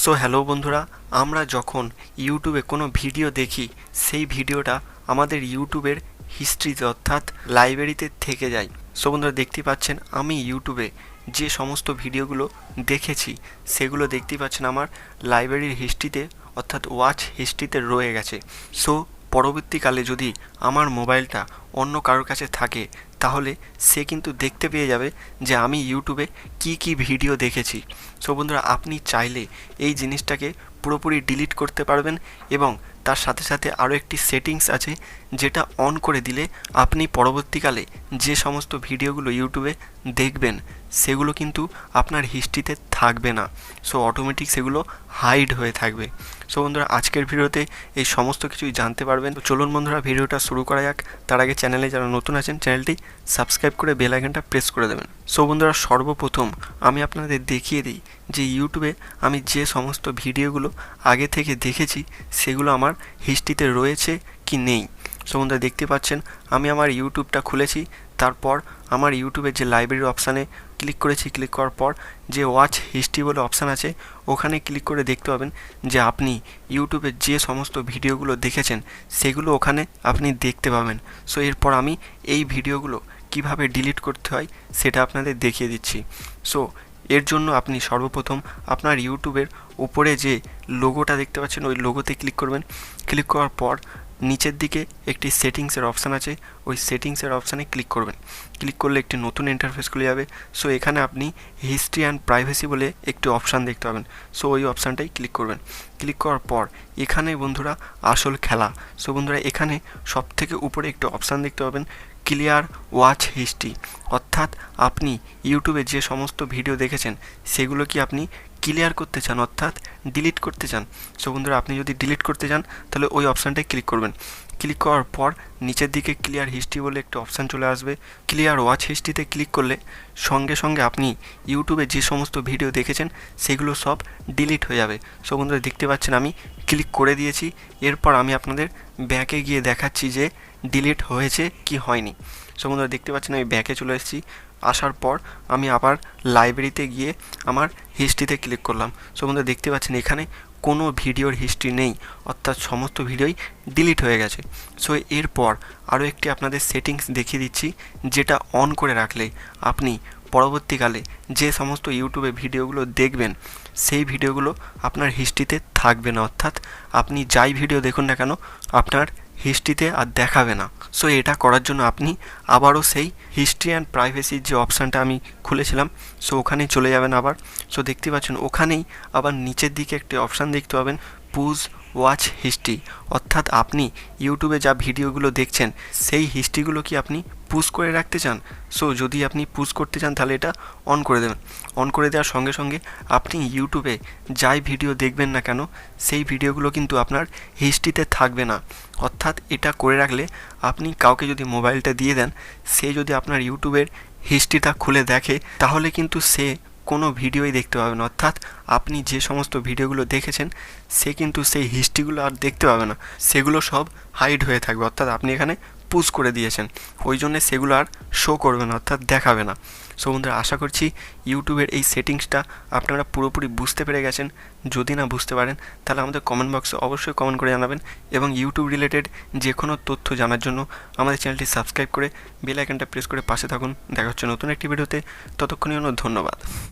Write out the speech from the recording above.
So hello বন্ধুরা, আমরা যখন ইউটিউবে কোনো ভিডিও দেখি সেই ভিডিওটা আমাদের ইউটিউবের হিস্ট্রিতে অর্থাৎ লাইব্রেরিতে থেকে যায়। সো বন্ধুরা দেখতে পাচ্ছেন আমি ইউটিউবে যে সমস্ত ভিডিওগুলো দেখেছি সেগুলো দেখতে পাচ্ছেন আমার লাইব্রেরির হিস্ট্রিতে অর্থাৎ ওয়াচ হিস্ট্রিতে রয়ে গেছে। সো পরবর্তীকালে যদি আমার মোবাইলটা অন্য কারোর কাছে থাকে তাহলে সে কিন্তু দেখতে পেয়ে যাবে যে আমি ইউটিউবে কি ভিডিও দেখেছি। সো বন্ধুরা আপনি চাইলে এই জিনিসটাকে পুরোপুরি ডিলিট করতে পারবেন এবং তার সাথে সাথে আরও একটি সেটিংস আছে যেটা অন করে দিলে আপনি পরবর্তীকালে যে সমস্ত ভিডিওগুলো ইউটিউবে দেখবেন সেগুলো কিন্তু আপনার হিস্ট্রিতে থাকবে না। সো অটোমেটিক সেগুলো হাইড হয়ে থাকবে। সো বন্ধুরা আজকের ভিডিওতে এই সমস্ত কিছুই জানতে পারবেন। তো চলুন বন্ধুরা ভিডিওটা শুরু করা যাক। তার আগে চ্যানেলে যারা নতুন আছেন চ্যানেলটি সাবস্ক্রাইব করে বেল আইকনটা প্রেস করে দেবেন। সো বন্ধুরা সর্বপ্রথম আমি আপনাদের দেখিয়ে দিই যে ইউটিউবে আমি যে সমস্ত ভিডিওগুলো আগে থেকে দেখেছি সেগুলো আমার হিস্ট্রিতে রয়েছে কি নেই। সো বন্ধুরা দেখতে পাচ্ছেন আমি আমার ইউটিউবটা খুলেছি, তারপর আমার ইউটিউবের যে লাইব্রেরির অপশানে ক্লিক করেছি। ক্লিক করার পর যে ওয়াচ হিস্ট্রি বলে অপশান আছে ওখানে ক্লিক করে দেখতে পাবেন যে আপনি ইউটিউবে যে সমস্ত ভিডিওগুলো দেখেছেন সেগুলো ওখানে আপনি দেখতে পাবেন। সো এরপর আমি এই ভিডিওগুলো কিভাবে ডিলিট করতে হয় সেটা আপনাদের দেখিয়ে দিচ্ছি। সো এর জন্য আপনি সর্বপ্রথম আপনার ইউটিউবের উপরে যে লোগোটা দেখতে পাচ্ছেন ওই লোগোতে ক্লিক করবেন। ক্লিক করার পর নিচের দিকে একটি সেটিংসের অপশান আছে, ওই সেটিংসের অপশানে ক্লিক করবেন। ক্লিক করলে একটি নতুন ইন্টারফেস খুলে যাবে। সো এখানে আপনি হিস্ট্রি অ্যান্ড প্রাইভেসি বলে একটি অপশান দেখতে পাবেন। সো ওই অপশানটাই ক্লিক করবেন। ক্লিক করার পর এখানে বন্ধুরা আসল খেলা। সো বন্ধুরা এখানে সবথেকে উপরে একটি অপশান দেখতে পাবেন ক্লিয়ার ওয়াচ হিস্ট্রি, অর্থাৎ আপনি ইউটিউবে যে সমস্ত ভিডিও দেখেছেন সেগুলো কি আপনি ক্লিয়ার করতে চান অর্থাৎ ডিলিট করতে চান। সো বন্ধুরা আপনি যদি ডিলিট করতে চান তাহলে ওই অপশানটায় ক্লিক করবেন। ক্লিক করার পর নিচের দিকে ক্লিয়ার হিস্ট্রি বলে একটা অপশান চলে আসবে। ক্লিয়ার ওয়াচ হিস্ট্রিতে ক্লিক করলে সঙ্গে সঙ্গে আপনি ইউটিউবে যে সমস্ত ভিডিও দেখেছেন সেগুলো সব ডিলিট হয়ে যাবে। সো বন্ধুরা দেখতে পাচ্ছেন আমি ক্লিক করে দিয়েছি। এরপর আমি আপনাদের ব্যাকে গিয়ে দেখাচ্ছি যে ডিলিট হয়েছে কি হয়নি। সো বন্ধুরা দেখতে পাচ্ছেন আমি ব্যাকে চলে এসেছি। আসার পর আমি আবার লাইব্রেরিতে গিয়ে আমার হিস্ট্রিতে ক্লিক করলাম। সো বন্ধুরা দেখতে পাচ্ছেন এখানে কোনো ভিডিওর হিস্ট্রি নেই, অর্থাৎ সমস্ত ভিডিওই ডিলিট হয়ে গেছে। সো এরপর আরও একটি আপনাদের সেটিংস দেখিয়ে দিচ্ছি যেটা অন করে রাখলে আপনি পরবর্তীকালে যে সমস্ত ইউটিউবে ভিডিওগুলো দেখবেন সেই ভিডিওগুলো আপনার হিস্ট্রিতে থাকবে না, অর্থাৎ আপনি যাই ভিডিও দেখুন না কেন আপনার হিস্ট্রিতে আর দেখাবে না। সো এটা করার জন্য আপনি আবারও সেই হিস্ট্রি অ্যান্ড প্রাইভেসির যে অপশানটা আমি খুলেছিলাম সো ওখানেই চলে যাবেন আবার। সো দেখতে পাচ্ছেন ওখানেই আবার নিচের দিকে একটি অপশান দেখতে পাবেন পুশ ওয়াচ হিস্ট্রি, অর্থাৎ আপনি ইউটিউবে যা ভিডিওগুলো দেখছেন সেই হিস্ট্রিগুলো কি আপনি পুশ করে রাখতে চান। সো যদি আপনি পুশ করতে চান তাহলে এটা অন করে দেবেন। অন করে দেওয়ার সঙ্গে সঙ্গে আপনি ইউটিউবে যাই ভিডিও দেখবেন না কেন সেই ভিডিওগুলো কিন্তু আপনার হিস্ট্রিতে থাকবে না। অর্থাৎ এটা করে রাখলে আপনি কাউকে যদি মোবাইলটা দিয়ে দেন সে যদি আপনার ইউটিউবের হিস্ট্রিটা খুলে দেখে তাহলে কিন্তু সে কোনো ভিডিওই দেখতে পাবে না, অর্থাৎ আপনি যে সমস্ত ভিডিওগুলো দেখেছেন সে কিন্তু সেই হিস্ট্রিগুলো আর দেখতে পাবে না, সেগুলো সব হাইড হয়ে থাকবে। অর্থাৎ আপনি এখানে পুশ করে দিয়েছেন, ওই জন্যে সেগুলো আর শো করবে না অর্থাৎ দেখাবে না। সো বন্ধুরা আশা করছি ইউটিউবের এই সেটিংসটা আপনারা পুরোপুরি বুঝতে পেরে গেছেন। যদি না বুঝতে পারেন তাহলে আমাদের কমেন্ট বক্সে অবশ্যই কমেন্ট করে জানাবেন এবং ইউটিউব রিলেটেড যে কোনো তথ্য জানার জন্য আমাদের চ্যানেলটি সাবস্ক্রাইব করে বেল আইকনটা প্রেস করে পাশে থাকুন। দেখা হচ্ছে নতুন একটি ভিডিওতে, ততক্ষণের জন্য ধন্যবাদ।